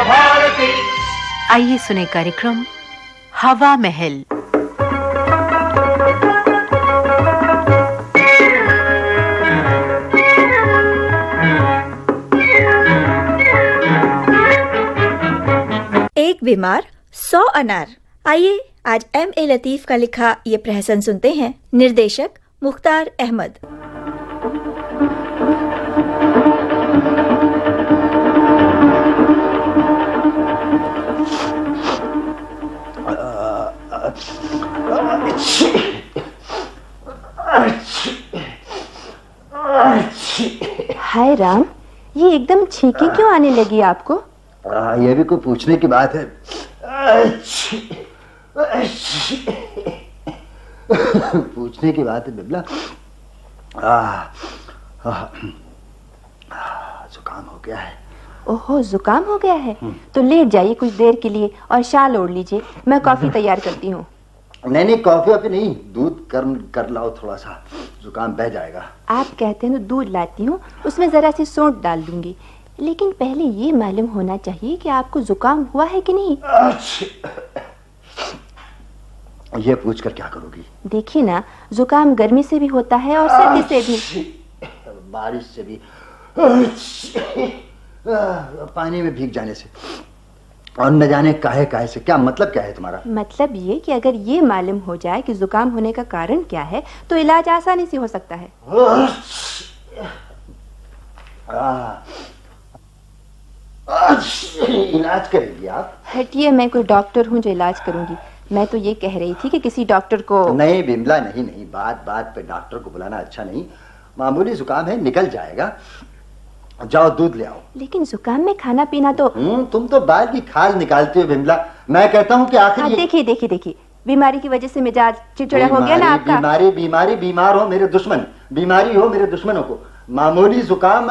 भारती। आइए सुने कार्यक्रम हवा महल। एक बीमार 100 अनार। आइए आज M.A. लतीफ का लिखा ये प्रहसन सुनते हैं। निर्देशक मुख्तार अहमद। हाय राम, ये एकदम छींके क्यों आने लगी आपको? ये भी कोई पूछने की बात है? पूछने की बात है बिमला। जुकाम हो गया है। ओहो, जुकाम हो गया है? तो लेट जाइए कुछ देर के लिए और शाल ओढ़ लीजिए, मैं कॉफी तैयार करती हूँ। नहीं, कॉफी अभी नहीं, दूध गर्म कर लाओ थोड़ा सा, जुकाम बह जाएगा। आप कहते हैं तो दूध लाती हूँ, उसमें जरा सी सौंठ डाल दूंगी, लेकिन पहले ये मालूम होना चाहिए कि आपको जुकाम हुआ है कि नहीं। ये पूछकर क्या करोगी? देखिए ना, जुकाम गर्मी से भी होता है और सर्दी से भी, बारिश से भी, पानी में भीग जाने से, और न जाने काहे से। क्या मतलब क्या है तुम्हारा? मतलब ये कि अगर ये मालूम हो जाए कि जुकाम होने का कारण क्या है तो इलाज आसानी से हो सकता है। इलाज करेंगी आप? हटिए, मैं कोई डॉक्टर हूँ जो इलाज करूंगी? मैं तो ये कह रही थी कि किसी डॉक्टर को। नहीं बिमला, नहीं, बात पे डॉक्टर को बुलाना अच्छा नहीं। मामूली जुकाम है, निकल जाएगा। जाओ दूध ले आओ। लेकिन जुकाम में खाना पीना तो। तुम तो बाल की खाल निकालती हो बिमला। मैं कहता हूँ कि आखिर देखिए, बीमारी की वजह से मिजाज चिड़चिड़ा हो गया ना आपका। बीमारी बीमार हो मेरे दुश्मन, बीमारी हो मेरे दुश्मनों को। मामूली जुकाम।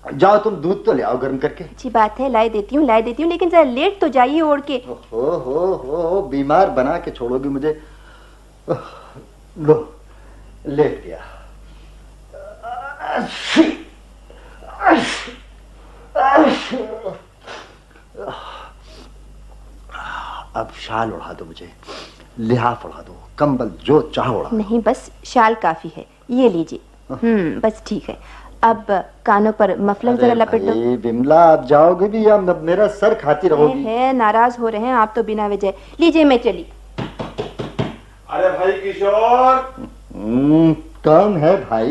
जाओ तुम दूध तो ले आओ गर्म करके। अच्छी बात है, लाई देती हूँ, लेकिन जरा लेट तो जाइए ओढ़ के। हो बीमार बना के छोड़ोगी मुझे। लो, लेट गया। अब शाल उड़ा दो मुझे, लिहाफ उड़ा दो, कंबल जो चाहो उड़ा। नहीं, बस शाल काफी है, ये लीजिए। बस ठीक है। अब कानों पर मफलर जरा लपेट दो। बिमला, आप जाओगे भी या मेरा सर खाती रहोगी? है, नाराज हो रहे हैं आप तो बिना वजह। लीजिए, मैं चली। अरे भाई किशोर। कौन है भाई?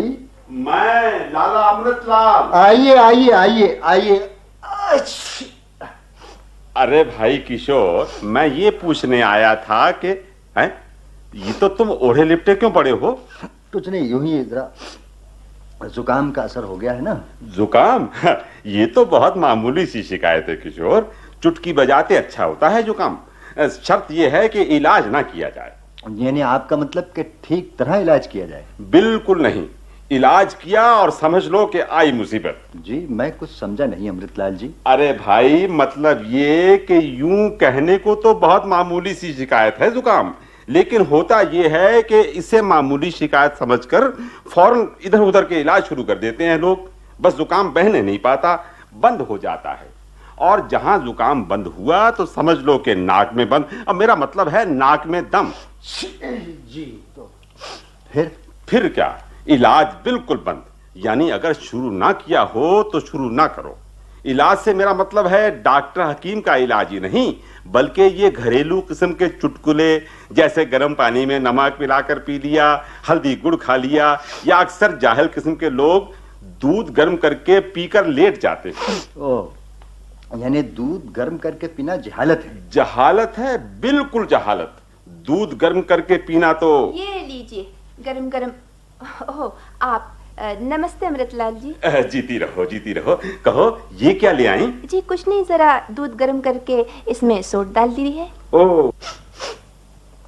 मैं लाला अमृतलाल। आइए। अरे भाई किशोर, मैं ये पूछने आया था कि ये तो तुम ओढ़े लिपटे क्यों पड़े हो? कुछ नहीं, यूं ही जरा जुकाम का असर हो गया है ना। जुकाम? ये तो बहुत मामूली सी शिकायत है किशोर, चुटकी बजाते अच्छा होता है जुकाम। शर्त यह है कि इलाज ना किया जाए। यानी आपका मतलब कि ठीक तरह इलाज किया जाए? बिल्कुल नहीं, इलाज किया और समझ लो कि आई मुसीबत। जी, मैं कुछ समझा नहीं अमृतलाल जी। अरे भाई, मतलब ये कि यूं कहने को तो बहुत मामूली सी शिकायत है जुकाम, लेकिन होता यह है कि इसे मामूली शिकायत समझकर फौरन इधर उधर के इलाज शुरू कर देते हैं लोग। बस जुकाम बहने नहीं पाता, बंद हो जाता है, और जहां जुकाम बंद हुआ तो समझ लो कि नाक में बंद। अब मेरा मतलब है नाक में दम। जी, तो फिर क्या, इलाज बिल्कुल बंद। यानी अगर शुरू ना किया हो तो शुरू ना करो। इलाज से मेरा मतलब है डॉक्टर हकीम का इलाज ही नहीं, बल्कि ये घरेलू किस्म के चुटकुले, जैसे गर्म पानी में नमक मिलाकर पी लिया, हल्दी गुड़ खा लिया, या अक्सर जाहिल किस्म के लोग दूध गर्म करके पीकर लेट जाते हैं। यानी दूध गर्म करके पीना जहालत है? जहालत है, बिल्कुल जहालत। दूध गर्म करके पीना तो। ये लीजिए गरम। ओह, आप नमस्ते अमृतलाल जी। जीती रहो। कहो, ये क्या ले आई? जी कुछ नहीं, जरा दूध गर्म करके इसमें सोंठ डाल दी है। ओह,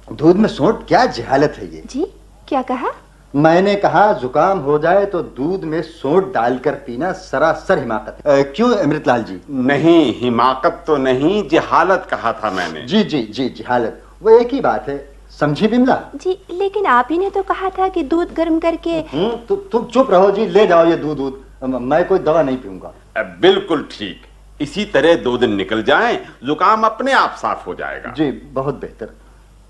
दूध में सोंठ? क्या जहालत है ये? जी, क्या कहा? मैंने कहा जुकाम हो जाए तो दूध में सोंठ डालकर पीना सरासर हिमाकत है। क्यों अमृतलाल जी? नहीं, हिमाकत तो नहीं, जहालत कहा था मैंने। जी, जहालत, वो एक ही बात है, समझी बिमला? जी, लेकिन आप ही ने तो कहा था कि दूध गर्म करके। तुम चुप रहो जी, ले जाओ ये दूध। मैं कोई दवा नहीं पीऊंगा। बिल्कुल ठीक। इसी तरह 2 दिन निकल जाएं, जुकाम अपने आप साफ हो जाएगा। जी बहुत बेहतर।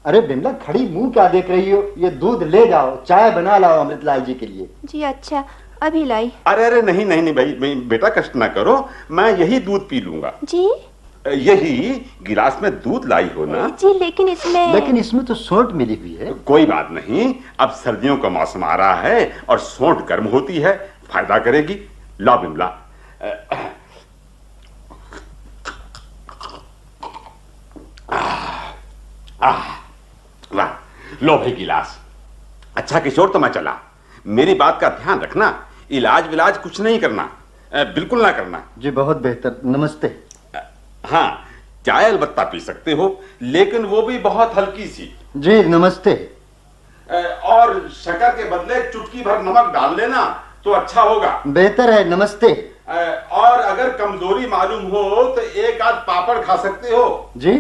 अरे बिमला, खड़ी मुंह क्या देख रही हो? ये दूध ले जाओ, चाय बना लाओ अमृतलाल जी के लिए। जी अच्छा, अभी लाई। अरे नहीं भाई, बेटा कष्ट ना करो, मैं यही दूध पी लूंगा। जी यही गिलास में दूध लाई हो ना? जी, लेकिन इसमें तो सोंठ मिली हुई है। कोई बात नहीं, अब सर्दियों का मौसम आ रहा है और सोंठ गर्म होती है, फायदा करेगी। ला बिमला। वाह, लो भाई गिलास। अच्छा किशोर, तो मैं चला। मेरी बात का ध्यान रखना, इलाज विलाज कुछ नहीं करना, बिल्कुल ना करना। जी बहुत बेहतर, नमस्ते। हाँ, चाय अलबत्ता पी सकते हो, लेकिन वो भी बहुत हल्की सी। जी नमस्ते। और शक्कर के बदले चुटकी भर नमक डाल लेना तो अच्छा होगा। बेहतर है, नमस्ते। और अगर कमजोरी मालूम हो तो एक आध पापड़ खा सकते हो। जी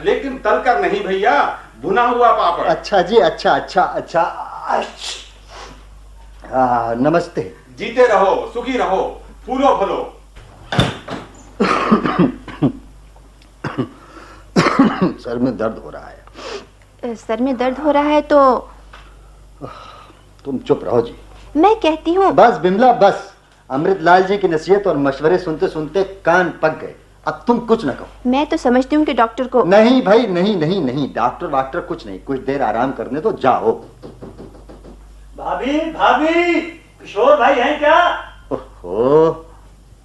लेकिन तल कर नहीं भैया, भुना हुआ पापड़। अच्छा जी, अच्छा। नमस्ते। जीते रहो, सुखी रहो, फूलो फलो। सर में दर्द हो रहा है। सर में दर्द हो रहा है तो तुम चुप रहो जी। मैं कहती हूँ। बस बिमला बस, अमृतलाल जी की नसीहत और मशवरे सुनते सुनते कान पक गए। अब तुम कुछ न कहो। मैं तो समझती हूँ कि डॉक्टर को। नहीं भाई, नहीं, डॉक्टर कुछ नहीं, कुछ देर आराम करने तो जाओ। भाभी, किशोर भाई हैं क्या? ओहो,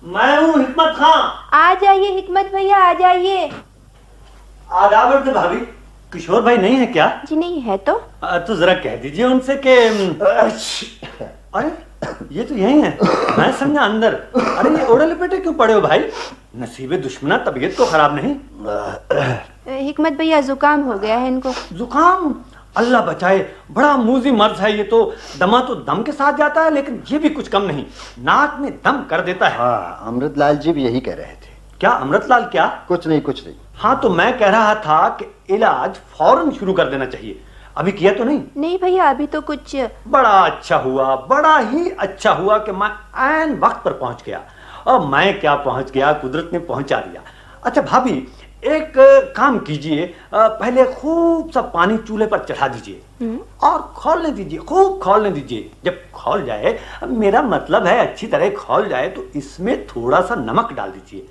मैं हूँ हिकमत खां। आ जाइए हिकमत भैया, आ जाइए। आदाब से भाभी, किशोर भाई नहीं है क्या? जी नहीं है। तो जरा कह दीजिए उनसे कि अरे ये तो यही है, मैं समझा अंदर। अरे ये ओढ़े लपेटे क्यों पड़े हो भाई? नसीबे दुश्मना, तबीयत तो खराब नहीं? हिकमत भैया जुकाम हो गया है इनको। जुकाम? अल्लाह बचाए, बड़ा मूजी मर्ज है ये तो। दमा तो दम के साथ जाता है, लेकिन ये भी कुछ कम नहीं, नाक में दम कर देता है। हाँ, अमृतलाल जी भी यही कह रहे थे। क्या अमृतलाल? क्या? कुछ नहीं। हाँ, तो मैं कह रहा था कि इलाज फौरन शुरू कर देना चाहिए। अभी किया तो नहीं? नहीं भैया, अभी तो कुछ। बड़ा ही अच्छा हुआ कि मैं ऐन वक्त पर पहुंच गया। और मैं क्या पहुंच गया, कुदरत ने पहुंचा दिया। अच्छा भाभी, एक काम कीजिए, पहले खूब सा पानी चूल्हे पर चढ़ा दीजिए और खौलने दीजिए, खूब खौलने दीजिए। जब खौल जाए, मेरा मतलब है अच्छी तरह खौल जाए, तो इसमें थोड़ा सा नमक डाल दीजिए।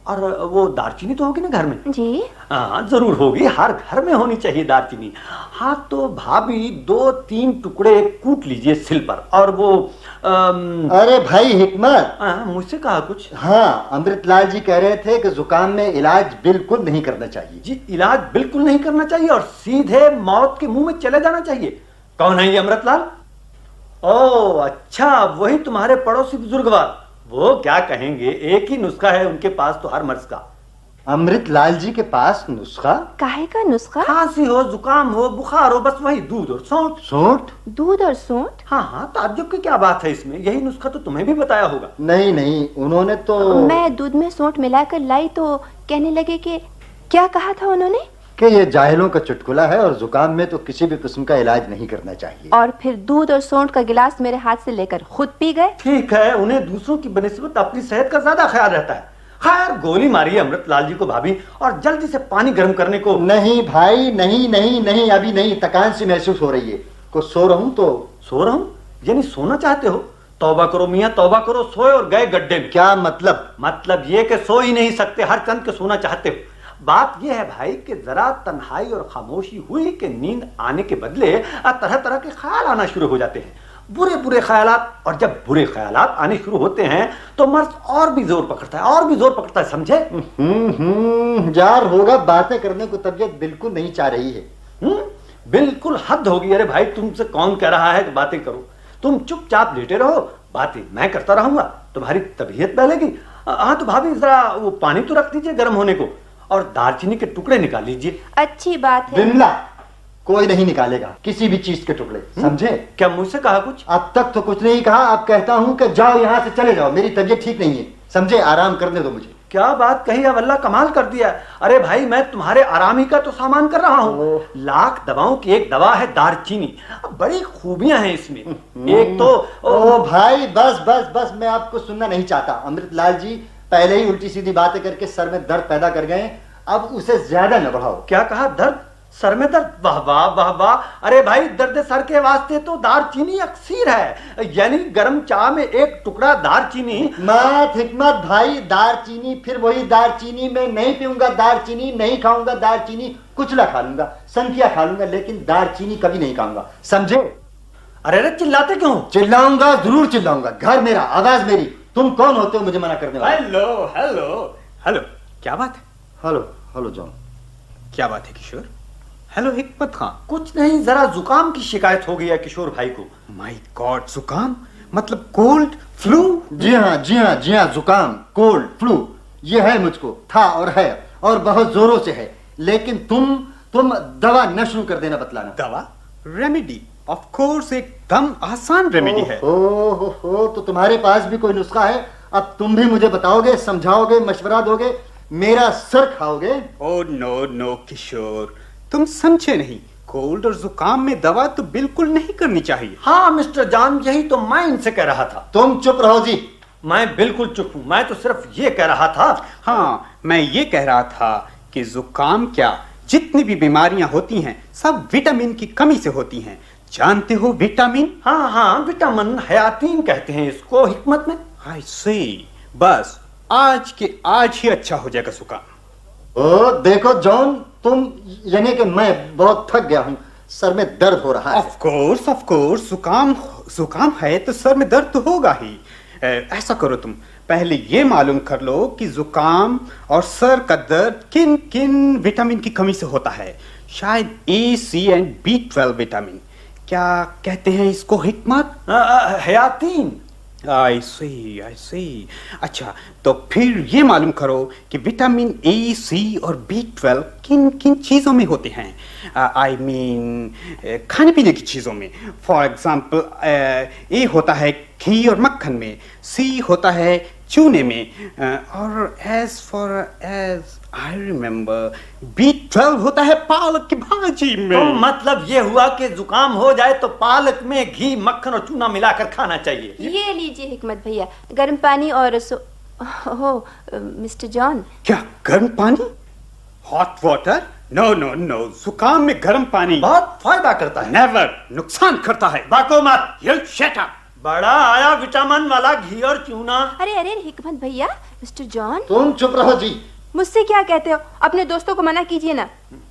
और वो दालचीनी तो होगी ना घर में? जी हाँ जरूर होगी, हर घर में होनी चाहिए दालचीनी। हाँ तो भाभी 2-3 टुकड़े कूट लीजिए सिल पर। और वो अरे भाई हिकमत, मुझसे कहा कुछ? हाँ, अमृतलाल जी कह रहे थे कि जुकाम में इलाज बिल्कुल नहीं करना चाहिए। जी, इलाज बिल्कुल नहीं करना चाहिए और सीधे मौत के मुंह में चले जाना चाहिए। कौन है ये अमृतलाल? ओ अच्छा, वही तुम्हारे पड़ोसी बुजुर्गवार। वो क्या कहेंगे, एक ही नुस्खा है उनके पास तो हर मर्ज का। अमृतलाल जी के पास नुस्खा? काहे का नुस्खा? खांसी हो, जुकाम हो, बुखार हो, बस वही दूध और सौंठ। सौंठ? दूध और सौंठ? हाँ, ताज्जुब की क्या बात है इसमें? यही नुस्खा तो तुम्हें भी बताया होगा। नहीं, उन्होंने तो। मैं दूध में सौंठ मिलाकर लाई तो कहने लगे कि क्या कहा था उन्होंने? कि ये जाहिलों का चुटकुला है और जुकाम में तो किसी भी किस्म का इलाज नहीं करना चाहिए। और फिर दूध और सौंठ का गिलास मेरे हाथ से लेकर खुद पी गए। ठीक है, उन्हें दूसरों की बनिस्बत अपनी सेहत का ज्यादा ख्याल रहता है। खैर, गोली मारिए अमृतलाल जी को भाभी, और जल्दी से पानी गर्म करने को। नहीं भाई, नहीं, अभी नहीं, थकान सी महसूस हो रही है। कुछ सो रहा हूँ तो। सो रहा हूँ यानी सोना चाहते हो? तौबा करो मियाँ, तौबा करो। सोए और गए गड्ढे में। क्या मतलब? मतलब ये कि सो ही नहीं सकते, हर चंद के सोना चाहते हो। बात यह है भाई कि जरा तन्हाई और खामोशी हुई कि नींद आने के बदले तरह तरह के ख्याल आना शुरू हो जाते हैं, बुरे ख्यालात। और जब बुरे ख्यालात आने शुरू होते हैं तो मर्ज और भी जोर पकड़ता है, समझे? जार होगा, बातें करने को तबीयत बिल्कुल नहीं चाह रही है। बिल्कुल हद होगी। अरे भाई, तुमसे कौन कह रहा है कि बातें करो? तुम चुपचाप लेटे रहो, बातें मैं करता रहूंगा, तुम्हारी तबीयत बहलेगी। हाँ तो भाभी, जरा वो पानी तो रख दीजिए गर्म होने को, और दालचीनी के टुकड़े निकाल लीजिए। अच्छी बात है। बिमला, कोई नहीं निकालेगा किसी भी चीज के टुकड़े, समझे? क्या मुझसे कहा कुछ? अब तक तो कुछ नहीं कहा। अब कहता हूँ कि जाओ, यहाँ से चले जाओ, मेरी तबीयत ठीक नहीं है, समझे? आराम करने दो मुझे। क्या बात कही, अब अल्लाह कमाल कर दिया। अरे भाई, मैं तुम्हारे आराम ही का तो सामान कर रहा हूँ। लाख दवाओं की एक दवा है दारचीनी। अब बड़ी खूबियां हैं इसमें। एक तो ओ भाई, बस बस बस, मैं आपको सुनना नहीं चाहता। अमृतलाल जी पहले ही उल्टी सीधी बातें करके सर में दर्द पैदा कर गए, अब उसे ज्यादा न बढ़ाओ। क्या कहा? दर्द? सर में दर्द? वाह वाह वाह वाह। अरे भाई, दर्द सर के वास्ते तो दारचीनी अक्सीर है, यानी गर्म चाय में एक टुकड़ा दारचीनी। मत हिकमत भाई, दारचीनी फिर वही दारचीनी। मैं नहीं पीऊंगा दारचीनी, नहीं खाऊंगा दारचीनी। कुचला खा लूंगा, संकिया खा लूंगा, लेकिन दारचीनी कभी नहीं खाऊंगा, समझे? अरे चिल्लाते क्यों? चिल्लाऊंगा, जरूर चिल्लाऊंगा। घर मेरा, आवाज मेरी। तुम कौन होते हो मुझे मना करने वाले? हेलो हेलो हेलो, क्या बात है? Hello hello John. क्या बात है किशोर? हेलो हिकमत खां। कुछ नहीं, जरा जुकाम की शिकायत हो गई है किशोर भाई को। माय गॉड, जुकाम? मतलब कोल्ड, फ्लू? जी हाँ जी हाँ जी हाँ, जुकाम, कोल्ड, फ्लू ये है मुझको, था और है, और बहुत जोरों से है। लेकिन तुम दवा न शुरू कर देना बतलाना। दवा? रेमेडी? ऑफ कोर्स, एकदम आसान रेमेडी है। हो, तो तुम्हारे पास भी कोई नुस्खा है? अब तुम भी मुझे बताओगे, समझाओगे, मशवरा दोगे, मेरा सर खाओगे? ओ नो किशोर, तुम समझे नहीं। कोल्ड और जुकाम में दवा तो बिल्कुल नहीं करनी चाहिए। हाँ मिस्टर जॉन, यही तो मैं इनसे कह रहा था। तुम चुप रहो जी। मैं बिल्कुल चुप हूं, मैं तो सिर्फ ये कह रहा था। हाँ, मैं ये कह रहा था कि जुकाम क्या, जितनी भी बीमारियां होती हैं सब विटामिन की कमी से होती हैं। जानते हो विटामिन? हाँ, विटामिन, हयातीन कहते हैं इसको हिकमत में। आई सी। बस आज के आज ही अच्छा हो जाएगा जुकाम। ओ देखो जॉन, तुम यानी कि मैं बहुत थक गया हूं, सर में दर्द हो रहा है। ऑफ कोर्स, जुकाम है तो सर में दर्द तो होगा ही। ऐसा करो, तुम पहले ये मालूम कर लो कि जुकाम और सर का दर्द किन किन विटामिन की कमी से होता है। शायद ए, सी एंड B12 विटामिन। क्या कहते हैं इसको हिकमत? हयातीन। आई सी। अच्छा, तो फिर ये मालूम करो कि विटामिन ए, सी और B12 किन किन चीजों में होते हैं। आई मीन खाने पीने की चीजों में। फॉर एग्जाम्पल, ए होता है घी और मक्खन में, सी होता है चूने में, और एज आई रिमेम्बर B12 होता है पालक की भाजी में। तो मतलब ये हुआ कि जुकाम हो जाए तो पालक में घी, मक्खन और चूना मिलाकर खाना चाहिए। ये लीजिए हिकमत भैया, गर्म पानी और मिस्टर जॉन। क्या गर्म पानी? Hot water? नो, जुकाम में गर्म पानी बहुत फायदा करता है। नेवर, नुकसान करता है। बाको मत। You shut up। बड़ा आया विटामिन वाला घी और चूना। अरे हिकमत भैया, मिस्टर जॉन। तुम चुप रहो जी। मुझसे क्या कहते हो? अपने दोस्तों को मना कीजिए ना।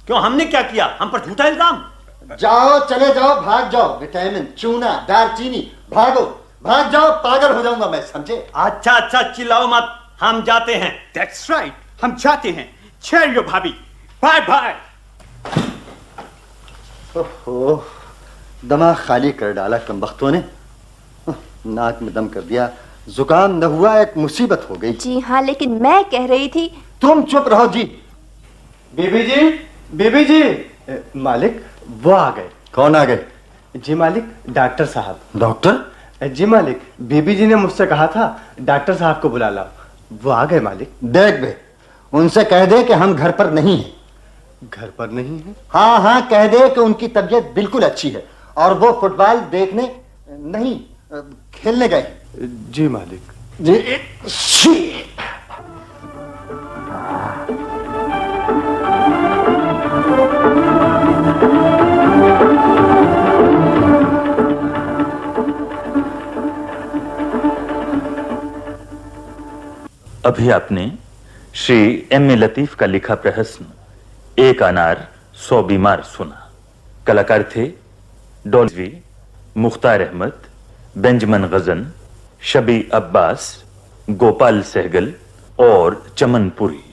क्यों, हमने क्या किया? हम पर झूठा इल्जाम? जाओ, चले जाओ, भाग जाओ। विटामिन, चूना, दारचीनी, भाग जाओ, पागल हो जाऊंगा मैं, समझे? अच्छा, चिल्लाओ मत, हम जाते हैं। That's right, हम जाते हैं। चलिए भाभी, बाय। ओहो, दिमाग खाली कर डाला कमबख्तों ने। नाक में दम कर दिया। जुकाम न हुआ, एक मुसीबत हो गई। जी हाँ, लेकिन मैं कह रही थी। तुम चुप रहो जी। बीबी जी, मालिक वो आ गए। कौन आ गए? जी मालिक, डॉक्टर साहब। डॉक्टर? जी मालिक, बीबी जी ने मुझसे कहा था डॉक्टर साहब को बुला लाओ। वो आ गए मालिक। देख बे, उनसे कह दे कि हम घर पर नहीं हैं। घर पर नहीं है? हाँ, कह दे कि उनकी तबीयत बिल्कुल अच्छी है और वो फुटबॉल देखने नहीं, खेलने गए। जी मालिक। जी। अभी आपने श्री M.A. लतीफ का लिखा प्रहसन एक अनार 100 बीमार सुना। कलाकार थे डॉल्वी, मुख्तार अहमद, बेंजमन गजन, शबी अब्बास, गोपाल सहगल और चमनपुरी।